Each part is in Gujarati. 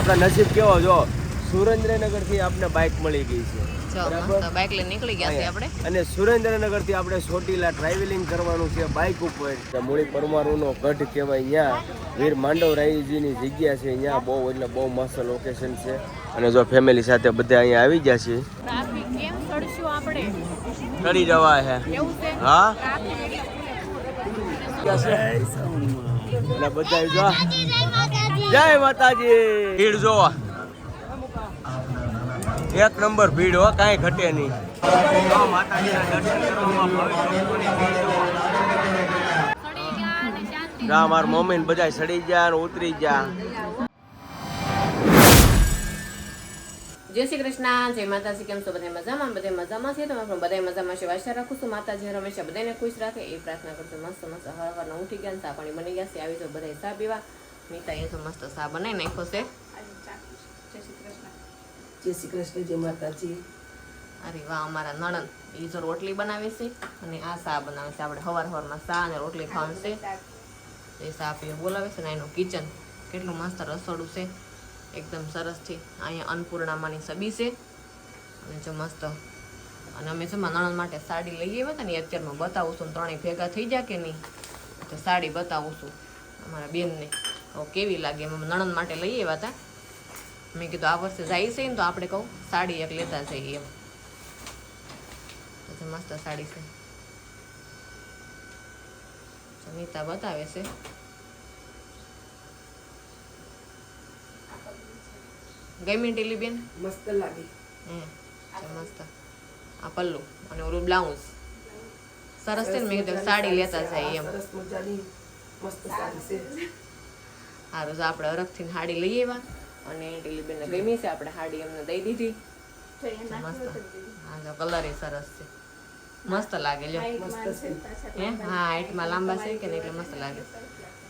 આપણા નસીબ કેવો જો સુરેન્દ્રનગર થી આપણે બાઇક મળી ગઈ છે બાઇક લઈને નીકળી ગયા છે આપણે અને સુરેન્દ્રનગર થી આપણે ચોટીલા ટ્રાવેલિંગ કરવાનું છે બાઇક ઉપર મૂળી પરમારુનો ગઢ કહેવાય અહીંયા વીર માંડવરાયજીની જગ્યા છે અહીંયા બહુ એટલે બહુ મસ્ત લોકેશન છે અને જો ફેમિલી સાથે બધા અહીંયા આવી ગયા છે ટ્રાફિક કેમ ચડશું આપણે ચડી જવા હે એવું છે હા ટ્રાફિક એટલે બધા જો જય માતાજી ભીડ જોવા એક નંબર ભીડ હો કાંઈ ઘટે નહીં મારા મમ્મી ને બધા સડી ગયા ઉતરી ગયા. જય શ્રી કૃષ્ણ, જય માતાજી. કેમ છો બધા મજામાં? બધા મજામાં છે. તમે પણ બધા મજામાં છે. આશા રાખું છું માતાજી હંમેશા બધાને ખુશ રાખે એ પ્રાર્થના કરશું. મસ્ત મસ્ત હવારના ઉઠી ગયા, ચા પાણી બની ગયા છે. આવી તો બધા ચા પીવા. મીઠા એ તો મસ્ત ચા બનાવી નાખ્યો છે. જય શ્રી કૃષ્ણ, જય માતાજી. અરે વાહ, અમારા નણંદ એ જો રોટલી બનાવે છે અને આ ચા બનાવે છે. આપણે સવારમાં ચા અને રોટલી ખાવાનું છે. એ ચા પીવા બોલાવે છે ને એનું કિચન કેટલું મસ્ત રસોડું છે, એકદમ સરસ છે. અહીંયા અન્નપૂર્ણામાની છબી છે અને જો મસ્ત. અને અમે જો નણંદ માટે સાડી લઈ આવ્યા હતા ને અત્યારમાં બતાવું છું. ત્રણેય ભેગા થઈ જાય કે નહીં તો સાડી બતાવું છું અમારા બેનને કેવી લાગે. એમ નણંદ માટે લઈ આવ્યા હતા. મેં કીધું આ વર્ષે જાય છે ને તો આપણે કહું સાડી એક લેતા જઈએ એમ. તો મસ્ત સાડી છે. નીતા બતાવે છે. ગમી ટીલી બેન? મસ્ત લાગે. મસ્ત. આ પલ્લુ અને ઓલું બ્લાઉઝ સરસ છે ને. મેં કીધું સાડી લેતા જાય એમ. સરસ મજાની મસ્ત સાડી છે. સારું તો આપણે અરગથી સાડી લઈ આવ્યા અને ટીલી બેનને ગમી છે. આપણે સાડી એમને દઈ દીધી. મસ્ત. હા જો કલર એ સરસ છે, મસ્ત લાગે. લ્યો મસ્ત છે. હા, હાઈટમાં લાંબા છે કે નહીં એટલે મસ્ત લાગે.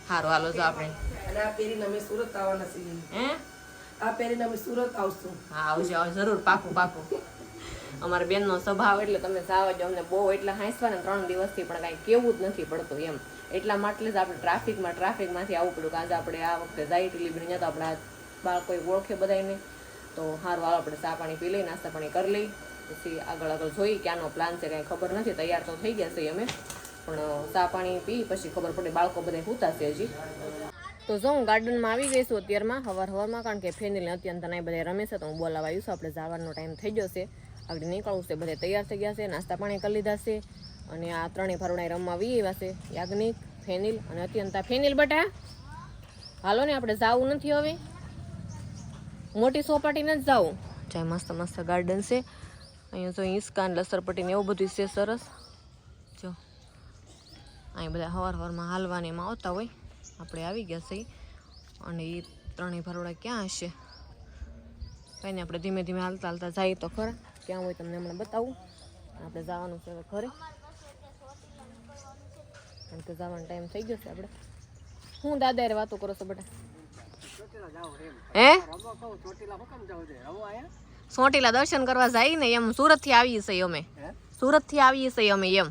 સારું હાલો જો આપણે અને આ પહેરીને અમે સુરત આવવાના છીએ. આ પહેરીને અમે સુરત આવશું. હા આવજો જરૂર, પાકું પાકું. અમારા બેનનો સ્વભાવ એટલે તમે જાવ જો. અમને બહુ એટલા હાંસવા ને 3 દિવસથી પણ કાંઈ કેવું જ નથી પડતું એમ. એટલા માટે જ આપણે ટ્રાફિકમાંથી આવવું પડ્યું. આજે આપણે આ વખતે જાય ટીલી બેન તો આપણા બાળકો ઓળખે બધાને. તો સારું હાલો આપણે ચા પાણી પી લઈ, નાસ્તા પાણી કરી લઈ, પછી આગળ જોઈ ક્યાંનો પ્લાન છે કાંઈ ખબર નથી. તૈયાર તો થઈ ગયા છે અમે, પણ ચા પાણી પી પછી ખબર પડે. બાળકો બધા સૂતા છે હજી. તો જો હું ગાર્ડનમાં આવી ગઈ છું અત્યારમાં સવારમાં, કારણ કે ફેમિલી અત્યંત નહીં બધા રમે છે તો હું બોલાવા આવ્યું છું. આપણે જવાનો ટાઈમ થઈ ગયો છે, આગળ નીકળવું છે. બધા તૈયાર થઈ ગયા છે, નાસ્તા પાણી કરી લીધા છે અને આ ત્રણેય ફરોડા રમવા આવી એવા છે. યાજ્ઞિક, ફેનિલ અને અત્યંતા. ફેનિલ બટા હાલો ને, આપણે જવું નથી હવે, મોટી સોપાટી નથી જવું. જાય મસ્ત મસ્ત ગાર્ડન છે અહીંયા. જો ઈસ્કાન, લસરપટ્ટી ને એવું બધું છે સરસ. જો અહીં બધા સવારમાં હાલવાને એમાં આવતા હોય. આપણે આવી ગયા છે અને એ ત્રણેય ભરોડા ક્યાં હશે કંઈ નહીં. આપણે ધીમે ધીમે હાલતા હાલતા જઈએ તો ખરા. ક્યાં હોય તમને હમણાં બતાવું. આપણે જવાનું છે હવે ઘરે, કારણ કે જવાનો ટાઈમ થઈ ગયો છે. આપણે હું દાદા યાર વાતો કરો છો બેટા? હે ચોટીલા દર્શન કરવા જાય ને એમ. સુરત થી આવીએ છીએ અમે, સુરત થી આવીએ છીએ અમે એમ.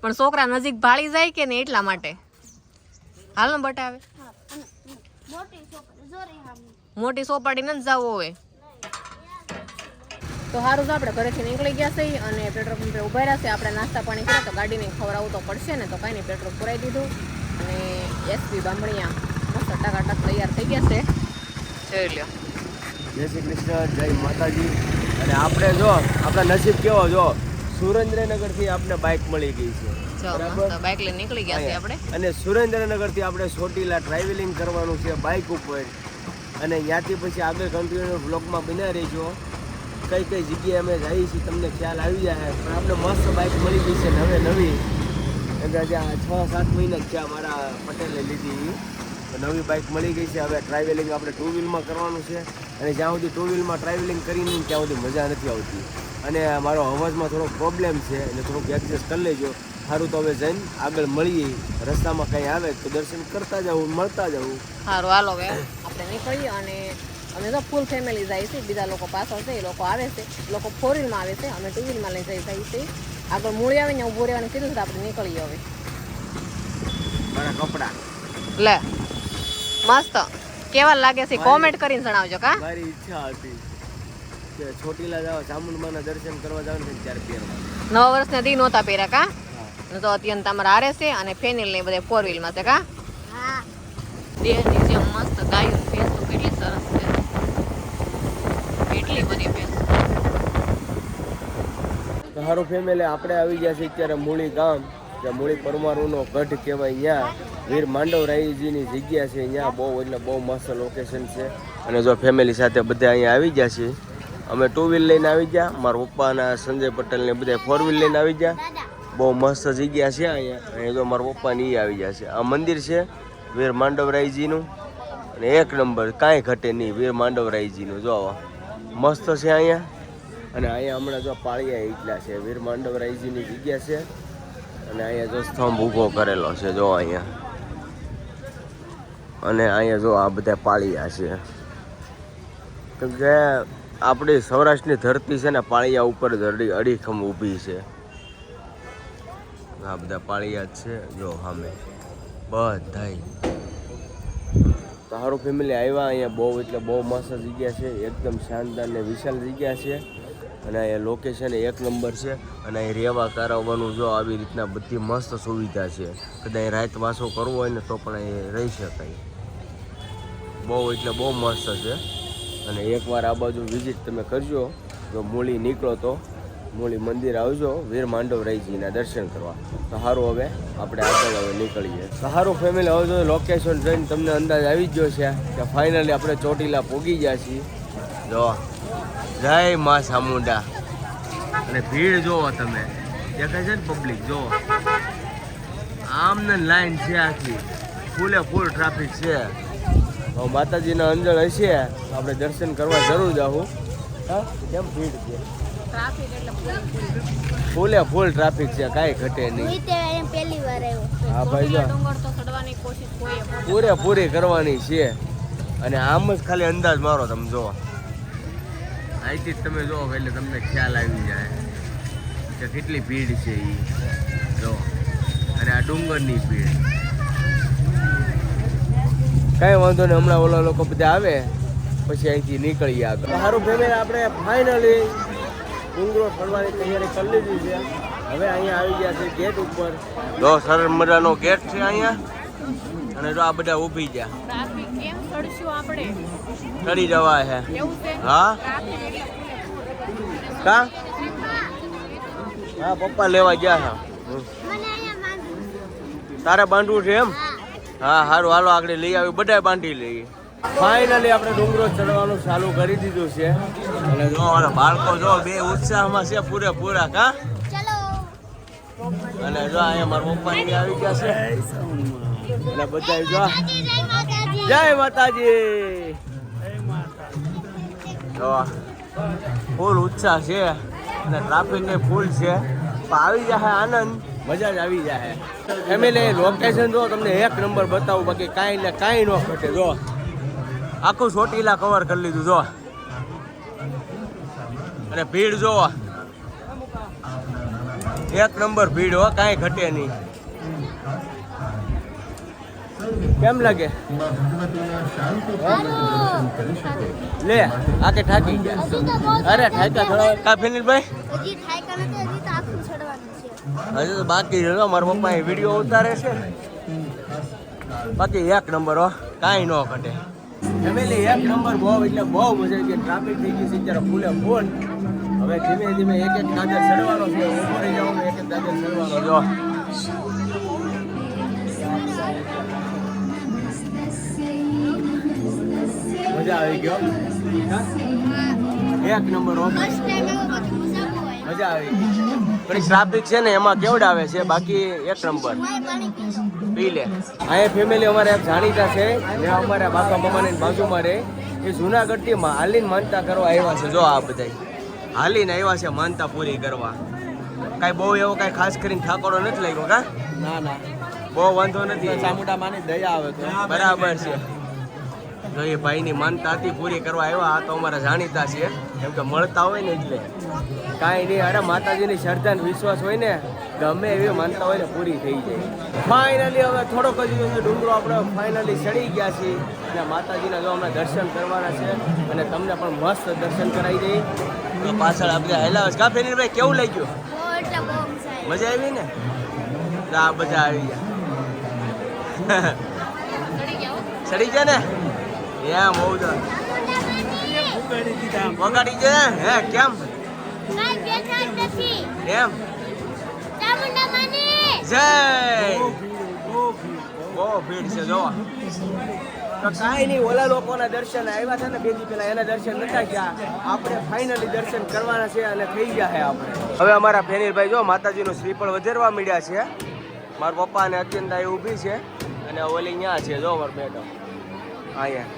પણ છોકરા નજીક ભાળી જાય કે ને એટલા માટે. હાલ ને બટા, આવે મોટી સોપાટી નથી જવું હવે. તો સારું તો આપણે ઘરેથી નીકળી ગયા છે અને પેટ્રોલ પંપે ઉભા રહ્યા છે. આપણે નાસ્તા પાણી કર્યા તો ગાડીને ખવડાવવું તો પડશે ને, તો કાંઈ નહીં, પેટ્રોલ પુરાઈ દીધું અને એસપી બામણીયા મસ્ત ટકાટક તૈયાર થઈ ગયા છે. જોઈ લ્યો. જય શ્રી કૃષ્ણ, જય માતાજી. અને આપણે જો આપણા નસીબ કેવો જો સુરેન્દ્રનગર થી આપણે બાઇક મળી ગઈ છે. બાઇક લઈને નીકળી ગયા છે આપણે અને સુરેન્દ્રનગર થી આપણે ચોટીલા ટ્રાવેલિંગ કરવાનું છે બાઇક ઉપર. અને ત્યાંથી પછી આગળ કન્ટિન્યુ બ્લોગમાં બન્યા રહીજો. કઈ કઈ જગ્યાએ અમે જઈએ છીએ તમને ખ્યાલ આવી જાય. પણ આપણે મસ્ત બાઇક મળી ગઈ છે નવે નવી. ત્યાં 6-7 મહિના થયા મારા પટેલે લીધી. નવી બાઇક મળી ગઈ છે. હવે ટ્રાવેલિંગ આપણે 2 વ્હીલમાં કરવાનું છે. અને જ્યાં સુધી 2 વ્હીલમાં ટ્રાવેલિંગ કરીને ત્યાં સુધી મજા નથી આવતી. અને મારો અવાજમાં થોડો પ્રોબ્લેમ છે એટલે થોડુંક એડજસ્ટ કરી લેજો. સારું તો હવે જઈને આગળ મળીએ. રસ્તામાં કંઈ આવે તો દર્શન કરતા જવું, મળતા જવું. સારું હાલો હવે આપણે નીકળીએ. અને અમે તો ફૂલ ફેમિલી જાય છે. બીજા લોકો પાછળ છે, એ લોકો આવે છે. લોકો 4 વ્હીલમાં આવે છે, અમે 2 વ્હીલમાં લઈ જઈએ છીએ. આગળ મૂળી આવે ને ઊભું રહેવાનું કીધું તો આપણે નીકળીએ હવે. મારા કપડાં લે મસ્ત કેવા લાગે છે કોમેન્ટ કરીને જણાવજો કા મારી ઈચ્છા હતી કે ચોટીલા જવા ચામુંડમાના દર્શન કરવા જવાનું છે ત્યારે પહેરવા. નવા વર્ષના દી નહોતા પહેર્યા કા તો અત્યંત તમારા હારે છે અને ફેનિલ ને બધે 4 વ્હીલ માં છે કા હા દેહની જેમ મસ્ત ગાયું ભેંસો કેટલી સરસ છે કેટલી બધી ભેંસો તો હારું ફેમિલી આપણે આવી ગયા છે અત્યારે મૂળી ગામ જે મૂળી પરમારુનો ગઢ કહેવાય. અહીંયા વીર માંડવરાયજીની જગ્યા છે. અહીંયા બહુ એટલે બહુ મસ્ત લોકેશન છે. અને જો ફેમિલી સાથે બધા અહીંયા આવી ગયા છે. અમે 2 વ્હીલ લઈને આવી ગયા, મારા પપ્પાના સંજય પટેલને બધા 4 વ્હીલ લઈને આવી ગયા. બહુ મસ્ત જગ્યા છે અહીંયા. અને જો મારા પપ્પાને એ આવી ગયા છે. આ મંદિર છે વીર માંડવરાયજીનું અને એક નંબર કાંઈ ઘટે નહીં વીર માંડવરાયજીનું. જો મસ્ત છે અહીંયા. અને અહીંયા હમણાં જો પાળિયા એટલા છે. વીર માંડવરાયજીની જગ્યા છે. અને અહીંયા જો સ્તંભ ઊભો કરેલો છે જો અહીંયા. અને અહીંયા જો આ બધા પાળિયા છે. કેમ કે આપણી સૌરાષ્ટ્રની ધરતી છે ને પાળિયા ઉપર જ અડીખમ ઊભી છે. આ બધા પાળિયા જ છે જો સામે બધાય. સારું ફેમિલી આવ્યા અહીંયા બહુ એટલે બહુ મસ્ત જગ્યા છે. એકદમ શાનદાર ને વિશાળ જગ્યા છે. અને અહીંયા લોકેશન એક નંબર છે. અને અહીં રહેવા કરાવવાનું જો આવી રીતના બધી મસ્ત સુવિધા છે. કદાચ રાત વાસો કરવો હોય ને તો પણ અહીં રહી શકાય. બહુ એટલે બહુ મસ્ત છે. અને એકવાર આ બાજુ વિઝિટ તમે કરજો. જો મૂળી નીકળો તો મૂળી મંદિર આવજો વીર માંડવરાયજીના દર્શન કરવા. તો સારું હવે આપણે આગળ હવે નીકળીએ. તો સારું ફેમિલી હવે જો લોકેશન જોઈને તમને અંદાજ આવી જ ગયો છે કે ફાઇનલી આપણે ચોટીલા પહોંચી ગયા છીએ. જો જય મા ચામુંડા. અને ભીડ જોવો તમે દેખાય છે ને પબ્લિક જો આમ ને લાઈન છે આખી ફૂલે ફૂલ ટ્રાફિક છે. હવે માતાજીના અંજળ હશે આપણે દર્શન કરવા જરૂર જાવું. હા કેમ ભીડ છે ટ્રાફિક એટલે ફૂલે ફૂલ ટ્રાફિક છે કાંઈ ઘટે નહીં. હું તે એમ પહેલી વાર આવ્યો. હા ભાઈ જો ડુંગર તો ચડવાની કોશિશ કોઈ પૂરેપૂરી કરવાની છે. અને આમ જ ખાલી અંદાજ મારો તમે જો અહીંથી જ તમે જો એટલે તમને ખ્યાલ આવી જાય કે કેટલી ભીડ છે એ જો. અને આ ડુંગરની ભીડ કાંઈ વાંધો નહીં. હમણાં ઓલા લોકો બધા આવે પછી અહીંથી નીકળીએ આગળ. સારું ફેમિલી આપણે ફાઇનલી ડુંગરો ફરવાની તૈયારી કરી લીધી છે. હવે અહીંયા આવી ગયા છે ગેટ ઉપર. જો સરસ મજાનો ગેટ છે અહીંયા. અને જો આ બધા ઊભી ગયા ટ્રાફિક કેમ ચડશું આપણે ચડી જવા છે. એવું છે હા ટ્રાફિક એટલે કા હા પપ્પા લેવા ગયા છે. મને અહીંયા માંગવું. તારે બાંધવું છે એમ? હા સારું હાલો આગળ લઈ આવી બધાય બાંધી લઈએ. ફાઇનલી આપણે ડુંગરો ચડવાનું ચાલુ કરી દીધું છે. અને જો અમારા બાળકો જો બે ઉત્સાહમાં છે પૂરેપૂરા કા. ચલો અને જો અહીંયા મારા પપ્પા ને આવી ગયા છે. એટલે બધા જો જય માતાજી. જય માતાજી. જો ફૂલ ઉત્સાહ છે અને ટ્રાફિક એ ફૂલ છે. પણ આવી જાય આનંદ મજા જ આવી જાય. ફેમિલી લોકેશન જો તમને એક નંબર બતાવું બાકી કાંઈ ને કાંઈ ન ઘટે. જો આખું ચોટીલા કવર કરી લીધું જો. અને ભીડ જો એક નંબર ભીડ હો કાંઈ ઘટે નહીં. કેમ લાગે લે આકે ઠાકી ગયા. હજી તો બહુ અરે ઠાકા થોડા કા ફેનિલભાઈ હજી ઠાકા નથી. હજી તો આખું ચડવાનું છે. હજી તો બાકી છે. મારા પપ્પા એ વિડીયો ઉતારે છે. બાકી એક નંબર હો કાંઈ ન ઘટે. ફેમિલી એક નંબર બહુ એટલે બહુ મજા આવી ગઈ. ટ્રાફિક થઈ ગઈ છે ત્યારે ફૂલે ફૂલ. હવે ધીમે ધીમે એક એક દાદર ચડવાનો છે. ઉભો રહી જવાનું એક એક દાદર ચડવાનો જો. મજા આવી ગયો એક નંબર હો. ફર્સ્ટ ટાઈમ એવો બધું મજા બહુ આવી. મજા આવી ગઈ. પણ ટ્રાફિક છે ને એમાં કેવડાવે છે બાકી એક નંબર. મારે પાણી પીવું. પી લે. અહીંયા ફેમિલી અમારે એક જાણીતા છે જે અમારા બાપા મામાની બાજુમાં રહે. એ જુનાગઢથી હાલીને માનતા કરવા આવ્યા છે. જો આ બધા હાલીને આવ્યા છે માનતા પૂરી કરવા. કાંઈ બહુ એવો કાંઈ ખાસ કરીને ઠાકોરો નથી લાગ્યો કા? ના ના બહુ વાંધો નથી. ચામુંડા માની દયા આવે તો બરાબર છે. જો એ ભાઈની માનતા હતી પૂરી કરવા આવ્યા. આ તો અમારા જાણીતા છે, કેમ કે મળતા હોય ને એટલે કાંઈ નહીં. અરે માતાજીની શ્રદ્ધા ને વિશ્વાસ હોય ને, ગમે એવી માનતા હોય ને પૂરી થઈ જાય. ફાઇનલી હવે થોડોક જ ડુંગરો આપણે ફાઇનલી ચડી ગયા છીએ અને માતાજીના જો અમે દર્શન કરવાના છે અને તમને પણ મસ્ત દર્શન કરાવી દઈએ. તો પાછળ આપણે હેલાવે કા ફેરીભાઈ કેવું લાગ્યું? બહુ એટલે બહુ મજા મજા આવી આવી. ને? તો આ બધા આવી ગયા. ચડી ગયા ને એમ બહુ વગાડી ગયા હે કેમ કાંઈ બેઠા જ નથી. એમ ચામુંડા માની. જય બહુ ભીડ છે જોવા. તો કાંઈ નહીં, ઓલા લોકોના દર્શન આવ્યા હતા ને બે દી પહેલા, એના દર્શન નતા ગયા. આપણે ફાઇનલી દર્શન કરવાના છે અને થઈ ગયા છે આપણે. હવે અમારા ફેનીરભાઈ જો માતાજીનું શ્રીફળ વધારવા મળ્યા છે. મારા પપ્પા અને અત્યંતા એ ઊભી છે અને ઓલી ત્યાં છે જો મારો બેટો અહીંયા.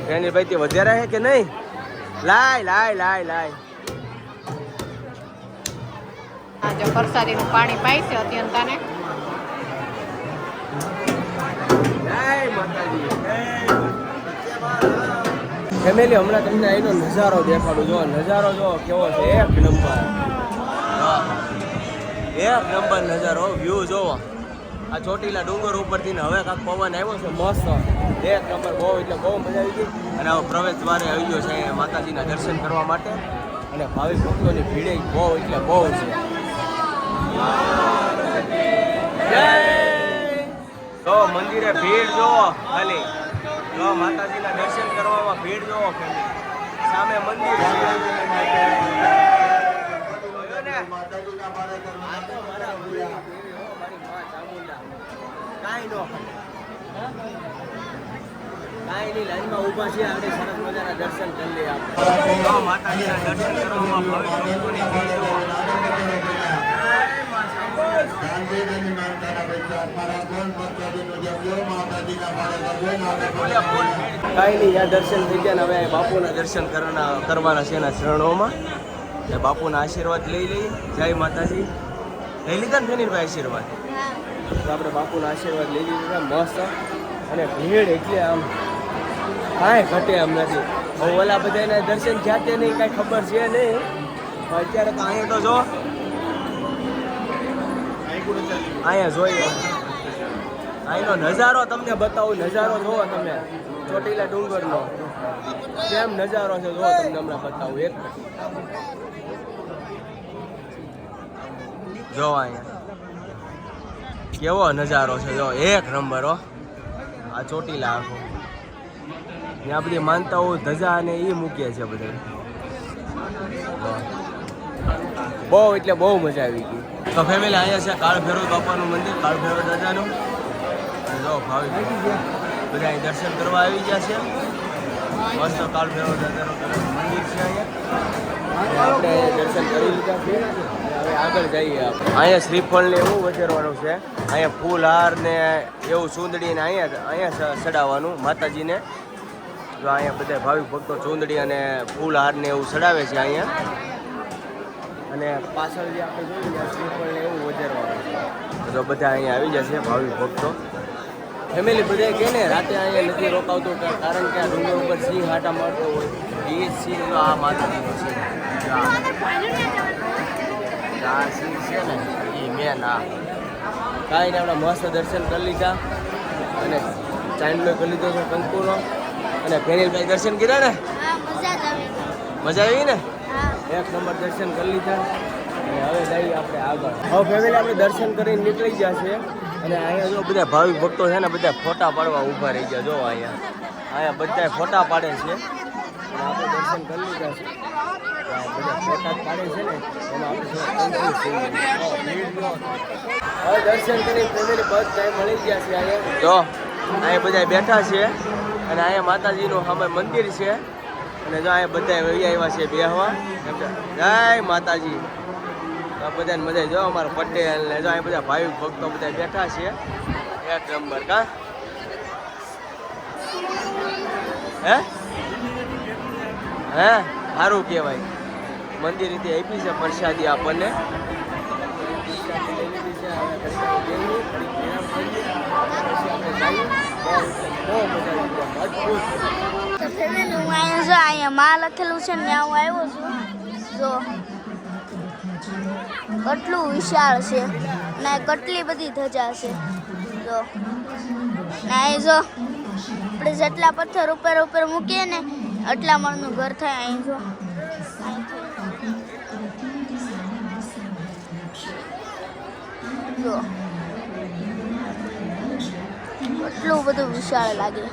ફેનીરભાઈ તે વધારે છે કે નહીં? લાય લાય લાય લાય. આ જો પ્રસાદીનું પાણી પાય છે અત્યંતાને. ફેમિલી હમણાં તમને અહીંનો નજારો દેખાડું. જો નજારો જો કેવો છે, એક નંબર નજારો. વ્યૂ જોવો આ ચોટીલા ડુંગર ઉપરથી ને હવે કાંક પવન આવ્યો છે મસ્ત, એક નંબર. બહુ એટલે બહુ મજા આવી ગઈ. અને હવે પ્રવેશ દ્વારે આવી ગયો છે અહીંયા માતાજીના દર્શન કરવા માટે અને ભાવિક ભક્તોની ભીડ બહુ એટલે બહુ છે. તો મંદિરે ભીડ જોવો ખાલી, જો માતાજીના દર્શન કરવામાં ભીડ જોવો ખાલી. સામે મંદિર છે. જોયું ને? આ તો મારા ભૂરી દેવી હો, મારી માં ચામુંડા. કાંઈ નો કાંઈ નહીં, લાઈનમાં ઊભા છીએ આપણે, સરસ મજાના દર્શન કરી લઈએ આપણે. તો માતાજીના દર્શન કરવામાં ભાવિક ભક્તોની ભીડ જોવો. કાંઈ નહીં, યા દર્શન થઈ ગયા ને હવે બાપુના દર્શન કરવાના છે એના ચરણોમાં. એ બાપુના આશીર્વાદ લઈ લઈએ. જય માતાજી. લઈ લીધા ને ફેનીરભાઈ આશીર્વાદ? તો આપણે બાપુના આશીર્વાદ લઈ લીધા મસ્ત. અને ભીડ એટલે આમ કાંઈ ઘટે એમ નથી. હવે ઓલા બધાના દર્શન જાતે નહીં, કાંઈ ખબર છે નહીં. અત્યારે તો અહીંયા તો જો અહીંયા જોઈએ અહીંનો નજારો તમને બતાવું. નજારો જોવો તમે, ચોટીલા ડુંગરનો કેમ નજારો છે જોવો તમને હમણાં બતાવું. એક જો અહીંયા કેવો નજારો છે જો, એક નંબર હો. આ ચોટીલા આખો ત્યાં બધી માનતાઓ ધજા અને એ મૂકીએ છે બધા. બહુ એટલે બહુ મજા આવી ગઈ. તો ફેમિલી અહીંયા છે કાળ ભૈરવ બાપાનું મંદિર, કાળ ભૈરવ દાદાનું. જો ભાવિક બધા અહીં દર્શન કરવા આવી ગયા છે. મસ્ત કાળ ભૈરવ દાદાનું મંદિર છે અહીંયા. આપણે દર્શન કરી લીધા છે. હવે આગળ જઈએ આપણે. અહીંયા શ્રીફળ ને એવું વધારવાનું છે. અહીંયા ફૂલ હાર ને એવું ચૂંદડી ને અહીંયા ચડાવવાનું માતાજીને. જો અહીંયા બધા ભાવિક ભક્તો ચૂંદડી અને ફૂલ હાર ને એવું ચડાવે છે અહીંયા. અને પાછળ જે આપણે જોઈએ શ્રીફળ ને એવું વધારવાનું છે. તો બધા અહીંયા આવી જશે ભાવિક ભક્તો. ફેમિલી બધા કહે ને રાતે અહીંયા નથી રોકાવતું, કારણ કે આ ડુંગર ઉપર સિંહ હાટા મારતો હોય. એ સિંહ આ માતાજીનો છે. આ સિંહ છે ને એ મેન. આ કાંઈ ને આપણે મસ્ત દર્શન કરી લીધા અને ચાંદલો કરી લીધો છે કંકુનો. અને ફેનિલભાઈ દર્શન કર્યા ને? હા, મજા જ આવી. મજા આવી ને? હા. એક નંબર દર્શન કરી લીધા અને હવે જઈએ આપણે આગળ. હવે ફેમિલી આપણે દર્શન કરીને નીકળી ગયા છે અને અહીંયા જો બધા ભાવિક ભક્તો છે ને બધા ફોટા પાડવા ઊભા રહી ગયા. જો અહીંયા બધા ફોટા પાડે છે અને આપણે દર્શન કરી લીધા છે. બધા ફોટા પાડે છે ને એમાં આપણે હવે દર્શન કરી ફેમિલી બધા મળી ગયા છે. અહીંયા જો અહીંયા બધા બેઠા છે અને અહીંયા માતાજીનું સામે મંદિર છે. અને જો અહીંયા બધા વહી આવ્યા છે બેહવા. જય માતાજી. બધાને મજા જો અમારા પટેલ ને જો અહીંયા બધા ભાવિક ભક્તો બધા બેઠા છે. એક નંબર કા હે હે સારું કહેવાય. મંદિર રીતે આપી છે પ્રસાદી આપણને. બહુ મજા આવી ગઈ, મજબૂત. તો ફેમિલી હું અહીંયા માં લખેલું છે ને ત્યાં હું આવ્યો છું. જો કેટલું વિશાળ છે ને કેટલી બધી ધજા છે. જો ને અહીં જો આપણે જેટલા પથ્થર ઉપર ઉપર મૂકીએ ને એટલા મણનું ઘર થાય. અહીં જો જો એટલું બધું વિશાળ લાગે.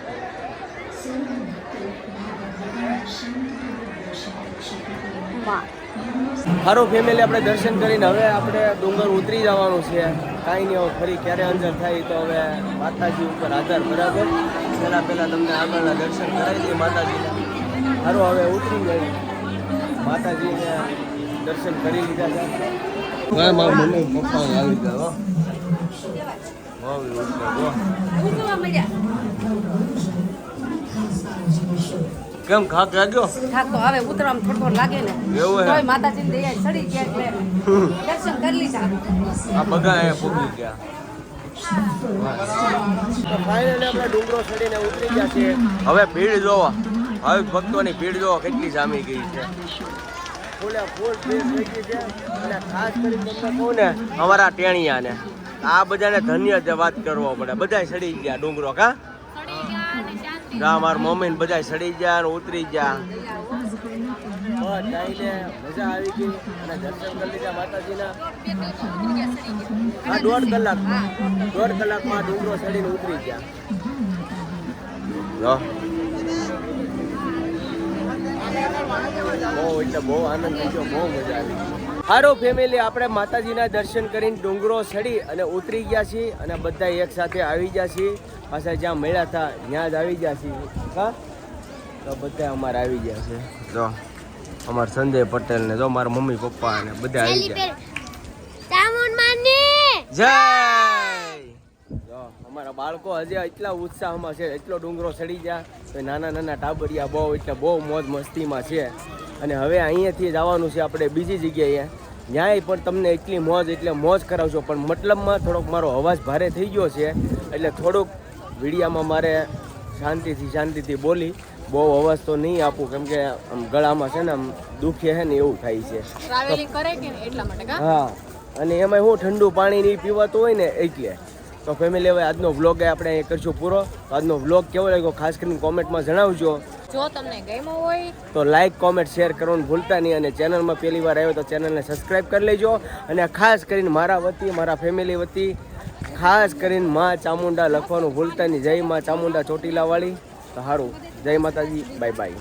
સારું ફેમિલી, આપણે દર્શન કરીને હવે આપણે ડુંગર ઉતરી જવાનું છે. કાંઈ નહીં, હવે ફરી ક્યારે અંજર થાય તો હવે માતાજી ઉપર આધાર. બરાબર, પહેલાં તમને આગળના દર્શન કરાવી દઈએ માતાજીના. સારું, હવે ઉતરી જાય માતાજીને દર્શન કરી લીધા છે. મારા મમ્મી પપ્પા આવી ગયા. કેમ ખાક લાગ્યો? થાક તો હવે ઉતરવામાં થોડો લાગે ને. એવું હે? તોય માતાજીની દયા ચડી ગયા એટલે દર્શન કરી લીધા. આ બધા એ પૂગી ગયા. ફાઇનલી આપણે ડુંગરો ચડીને ઉતરી ગયા છે. હવે ભીડ જોવો, હવે ભક્તોની ભીડ જોવો કેટલી જામી ગઈ છે. ફૂલે ફૂલ ભીડ થઈ ગઈ છે. અને ખાસ કરી તમને કહું ને, અમારા ટેણિયાને આ બધાને ધન્યવાદ કરવો પડે. બધા ચડી ગયા ડુંગરો. કા મારા મમ્મી ને બધા ચડી ગયા ને ઉતરી ગયા. બધાને મજા આવી ગઈ અને દર્શન કરી લીધા માતાજીના. હા, 1.5 કલાકમાં ડુંગરો ચડીને ઉતરી ગયા. બહુ એટલે બહુ આનંદ થઈ ગયો, બહુ મજા આવી. સારું ફેમિલી, આપણે માતાજીના દર્શન કરીને ડુંગરો ચડી અને ઉતરી ગયા છીએ અને બધા એક સાથે આવી ગયા છીએ. પાછા જ્યાં મળ્યા હતા ત્યાં જ આવી ગયા છીએ. હા, તો બધા અમારે આવી ગયા છે. જો અમારા સંજય પટેલ ને જો મારા મમ્મી પપ્પા ને બધા આવી ગયા. જય. જો અમારા બાળકો હજી એટલા ઉત્સાહમાં છે, એટલો ડુંગરો ચડી ગયા. તો નાના નાના ટાબરિયા બહુ એટલે બહુ મોજ મસ્તીમાં છે. અને હવે અહીંયાથી જવાનું છે આપણે બીજી જગ્યાએ. ન્યાય પણ તમને એટલી મોજ કરાવશો. પણ મતલબમાં થોડોક મારો અવાજ ભારે થઈ ગયો છે એટલે થોડુંક વિડીયામાં મારે શાંતિથી બોલી. બહુ અવાજ તો નહીં આપું કેમ કે આમ ગળામાં છે ને આમ દુખે છે ને એવું થાય છે. ટ્રાવેલિંગ કરે કે ને એટલા માટે કા. હા, અને એમાં હું ઠંડુ પાણી નહીં પીવાતું હોય ને એટલે. તો ફેમિલી, હવે આજનો વ્લોગ આપણે અહીં કરશું પૂરો. તો આજનો વ્લોગ કેવો લાગ્યો ખાસ કરીને કોમેન્ટમાં જણાવજો. જો તમને ગમ્યો હોય તો લાઈક કોમેન્ટ શેર કરવાનું ભૂલતા નહીં. અને ચેનલમાં પહેલી વાર આવ્યો તો ચેનલને સબસ્ક્રાઈબ કરી લેજો. અને ખાસ કરીને મારા વતી, મારા ફેમિલી વતી ખાસ કરીને માં ચામુંડા લખવાનું ભૂલતા નહીં. જય માં ચામુંડા ચોટીલાવાળી. તો સારું, જય માતાજી, બાય બાય.